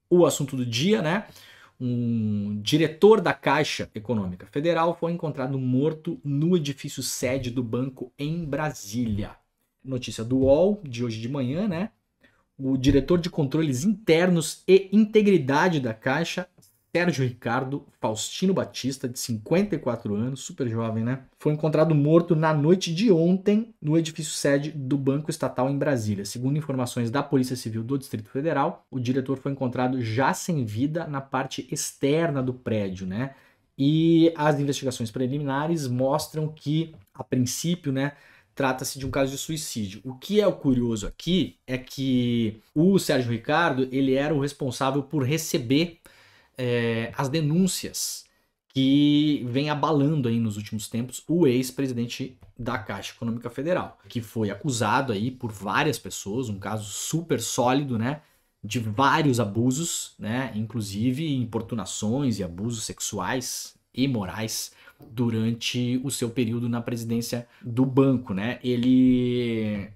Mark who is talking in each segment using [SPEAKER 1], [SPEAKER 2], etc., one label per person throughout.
[SPEAKER 1] o assunto do dia, né? Um diretor da Caixa Econômica Federal foi encontrado morto no edifício sede do banco em Brasília. Notícia do UOL de hoje de manhã, né? O diretor de controles internos e integridade da Caixa, Sérgio Ricardo Faustino Batista, de 54 anos, super jovem, né? Foi encontrado morto na noite de ontem no edifício sede do Banco Estatal em Brasília. Segundo informações da Polícia Civil do Distrito Federal, o diretor foi encontrado já sem vida na parte externa do prédio, né? E as investigações preliminares mostram que, a princípio, né, trata-se de um caso de suicídio. O que é o curioso aqui é que o Sérgio Ricardo, ele era o responsável por receber as denúncias que vem abalando aí nos últimos tempos o ex-presidente da Caixa Econômica Federal, que foi acusado aí por várias pessoas, um caso super sólido, né, de vários abusos, né, inclusive importunações e abusos sexuais e morais durante o seu período na presidência do banco, né? Ele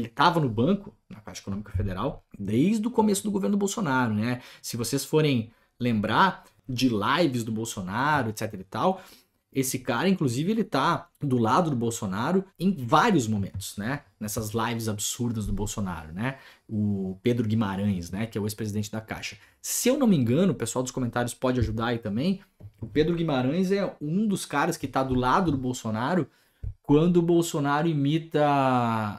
[SPEAKER 1] estava no banco, na Caixa Econômica Federal, desde o começo do governo Bolsonaro, né? Se vocês forem lembrar de lives do Bolsonaro, etc e tal, esse cara, inclusive, ele tá do lado do Bolsonaro em vários momentos, né? Nessas lives absurdas do Bolsonaro, né? O Pedro Guimarães, né? Que é o ex-presidente da Caixa. Se eu não me engano, o pessoal dos comentários pode ajudar aí também. O Pedro Guimarães é um dos caras que tá do lado do Bolsonaro quando o Bolsonaro imita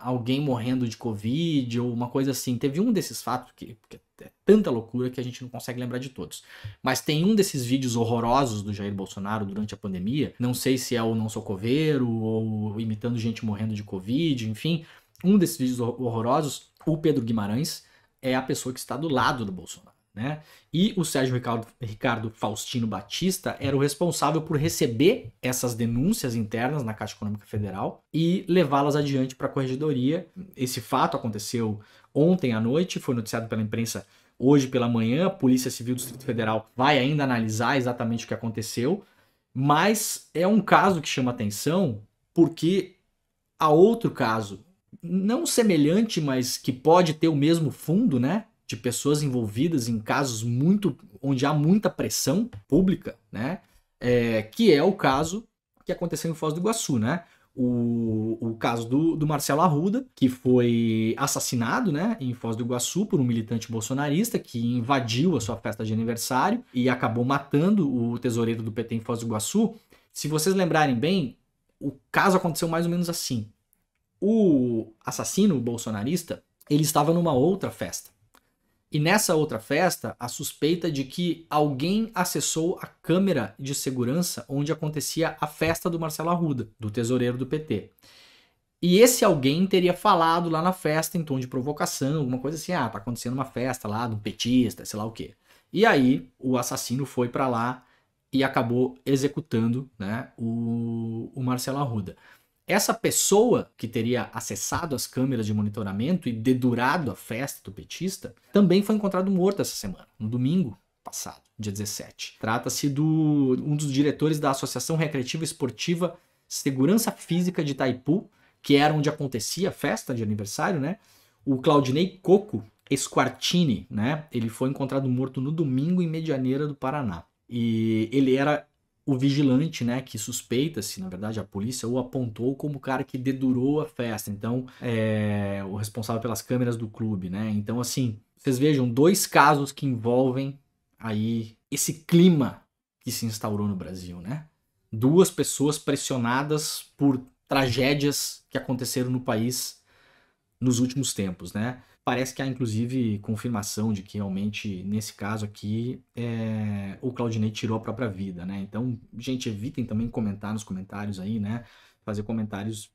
[SPEAKER 1] alguém morrendo de Covid ou uma coisa assim. Teve um desses fatos que é tanta loucura que a gente não consegue lembrar de todos. Mas tem um desses vídeos horrorosos do Jair Bolsonaro durante a pandemia. Não sei se é o Não Sou Coveiro ou imitando gente morrendo de Covid, enfim. Um desses vídeos horrorosos, o Pedro Guimarães é a pessoa que está do lado do Bolsonaro, né? E o Sérgio Ricardo Faustino Batista era o responsável por receber essas denúncias internas na Caixa Econômica Federal e levá-las adiante para a corregedoria. Esse fato aconteceu ontem à noite, foi noticiado pela imprensa hoje pela manhã. A Polícia Civil do Distrito Federal vai ainda analisar exatamente o que aconteceu, mas é um caso que chama atenção porque há outro caso, não semelhante, mas que pode ter o mesmo fundo, né? De pessoas envolvidas em casos onde há muita pressão pública, né? Que é o caso que aconteceu em Foz do Iguaçu, né? O caso do Marcelo Arruda, que foi assassinado, né, em Foz do Iguaçu por um militante bolsonarista que invadiu a sua festa de aniversário e acabou matando o tesoureiro do PT em Foz do Iguaçu. Se vocês lembrarem bem, o caso aconteceu mais ou menos assim. O assassino, o bolsonarista, ele estava numa outra festa. E nessa outra festa, a suspeita de que alguém acessou a câmera de segurança onde acontecia a festa do Marcelo Arruda, do tesoureiro do PT. E esse alguém teria falado lá na festa em tom de provocação, alguma coisa assim, tá acontecendo uma festa lá de um petista, sei lá o quê. E aí o assassino foi para lá e acabou executando, né, o Marcelo Arruda. Essa pessoa que teria acessado as câmeras de monitoramento e dedurado a festa do petista também foi encontrado morto essa semana, no domingo passado, dia 17. Trata-se de um dos diretores da Associação Recreativa Esportiva Segurança Física de Itaipu, que era onde acontecia a festa de aniversário, né? O Claudinei Coco Esquartini, né? Ele foi encontrado morto no domingo em Medianeira do Paraná. E ele era o vigilante, né, que suspeita-se, na verdade, a polícia o apontou como o cara que dedurou a festa. Então, o responsável pelas câmeras do clube, né? Então, assim, vocês vejam, dois casos que envolvem aí esse clima que se instaurou no Brasil, né? Duas pessoas pressionadas por tragédias que aconteceram no país nos últimos tempos, né? Parece que há, inclusive, confirmação de que realmente, nesse caso aqui, o Claudinei tirou a própria vida, né? Então, gente, evitem também comentar nos comentários aí, né? Fazer comentários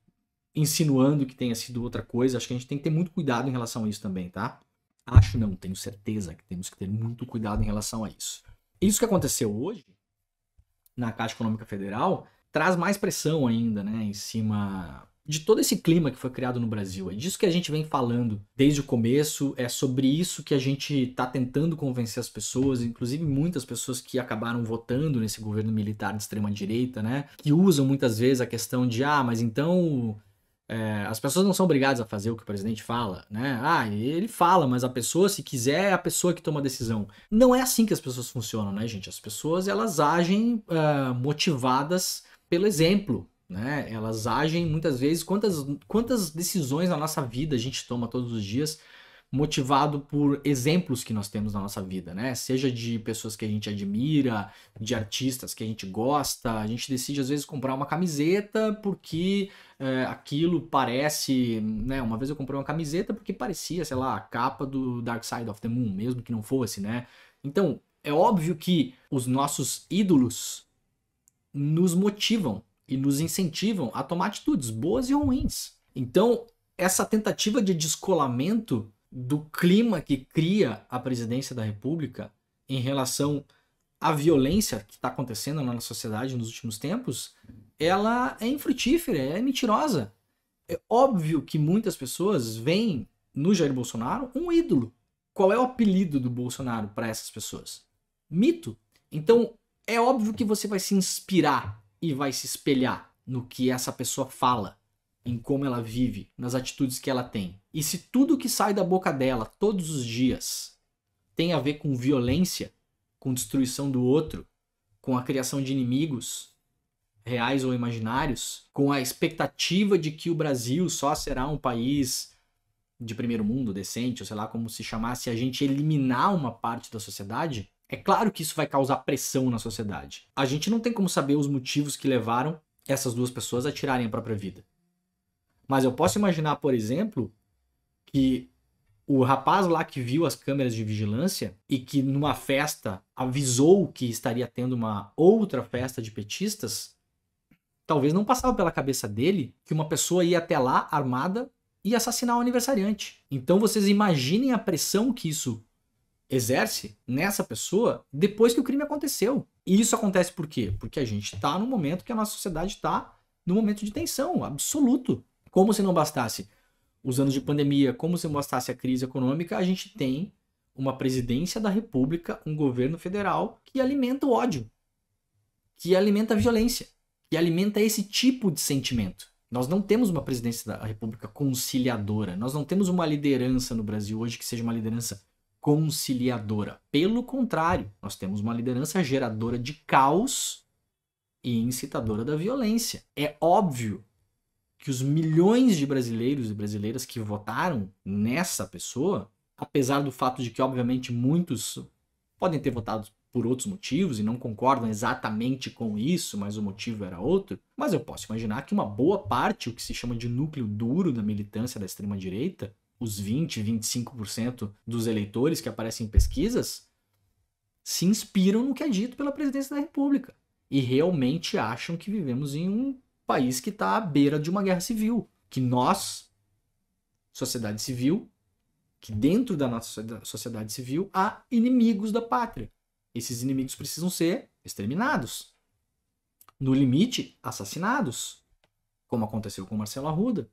[SPEAKER 1] insinuando que tenha sido outra coisa. Acho que a gente tem que ter muito cuidado em relação a isso também, tá? Acho não, tenho certeza que temos que ter muito cuidado em relação a isso. Isso que aconteceu hoje, na Caixa Econômica Federal, traz mais pressão ainda, né? Em cima de todo esse clima que foi criado no Brasil. É disso que a gente vem falando desde o começo, é sobre isso que a gente está tentando convencer as pessoas, inclusive muitas pessoas que acabaram votando nesse governo militar de extrema direita, né? Que usam muitas vezes a questão de, mas então As pessoas não são obrigadas a fazer o que o presidente fala, né? Ah, ele fala, mas a pessoa, se quiser, é a pessoa que toma a decisão. Não é assim que as pessoas funcionam, né, gente? As pessoas, elas agem motivadas pelo exemplo, né? Elas agem, muitas vezes, quantas decisões na nossa vida a gente toma todos os dias motivado por exemplos que nós temos na nossa vida, né? Seja de pessoas que a gente admira, de artistas que a gente gosta, a gente decide às vezes comprar uma camiseta porque aquilo parece, né? Uma vez eu comprei uma camiseta porque parecia, sei lá, a capa do Dark Side of the Moon, mesmo que não fosse, né? Então, é óbvio que os nossos ídolos nos motivam e nos incentivam a tomar atitudes boas e ruins. Então, essa tentativa de descolamento do clima que cria a presidência da República em relação à violência que está acontecendo na nossa sociedade nos últimos tempos, ela é infrutífera, é mentirosa. É óbvio que muitas pessoas veem no Jair Bolsonaro um ídolo. Qual é o apelido do Bolsonaro para essas pessoas? Mito. Então, é óbvio que você vai se inspirar e vai se espelhar no que essa pessoa fala, em como ela vive, nas atitudes que ela tem. E se tudo que sai da boca dela todos os dias tem a ver com violência, com destruição do outro, com a criação de inimigos reais ou imaginários, com a expectativa de que o Brasil só será um país de primeiro mundo, decente, ou sei lá como se chamasse, a gente eliminar uma parte da sociedade, é claro que isso vai causar pressão na sociedade. A gente não tem como saber os motivos que levaram essas duas pessoas a tirarem a própria vida. Mas eu posso imaginar, por exemplo, que o rapaz lá que viu as câmeras de vigilância e que numa festa avisou que estaria tendo uma outra festa de petistas, talvez não passava pela cabeça dele que uma pessoa ia até lá armada e assassinar o aniversariante. Então vocês imaginem a pressão que isso exerce nessa pessoa depois que o crime aconteceu. E isso acontece por quê? Porque a gente está num momento que a nossa sociedade está num momento de tensão absoluto. Como se não bastasse os anos de pandemia, como se não bastasse a crise econômica, a gente tem uma presidência da República, um governo federal que alimenta o ódio, que alimenta a violência, que alimenta esse tipo de sentimento. Nós não temos uma presidência da República conciliadora, nós não temos uma liderança no Brasil hoje que seja uma liderança conciliadora. Pelo contrário, nós temos uma liderança geradora de caos e incitadora da violência. É óbvio que os milhões de brasileiros e brasileiras que votaram nessa pessoa, apesar do fato de que, obviamente, muitos podem ter votado por outros motivos e não concordam exatamente com isso, mas o motivo era outro, mas eu posso imaginar que uma boa parte, o que se chama de núcleo duro da militância da extrema-direita, os 20, 25% dos eleitores que aparecem em pesquisas, se inspiram no que é dito pela presidência da República e realmente acham que vivemos em um país que está à beira de uma guerra civil, que nós, sociedade civil, que dentro da nossa sociedade civil há inimigos da pátria. Esses inimigos precisam ser exterminados. No limite, assassinados, como aconteceu com Marcelo Arruda.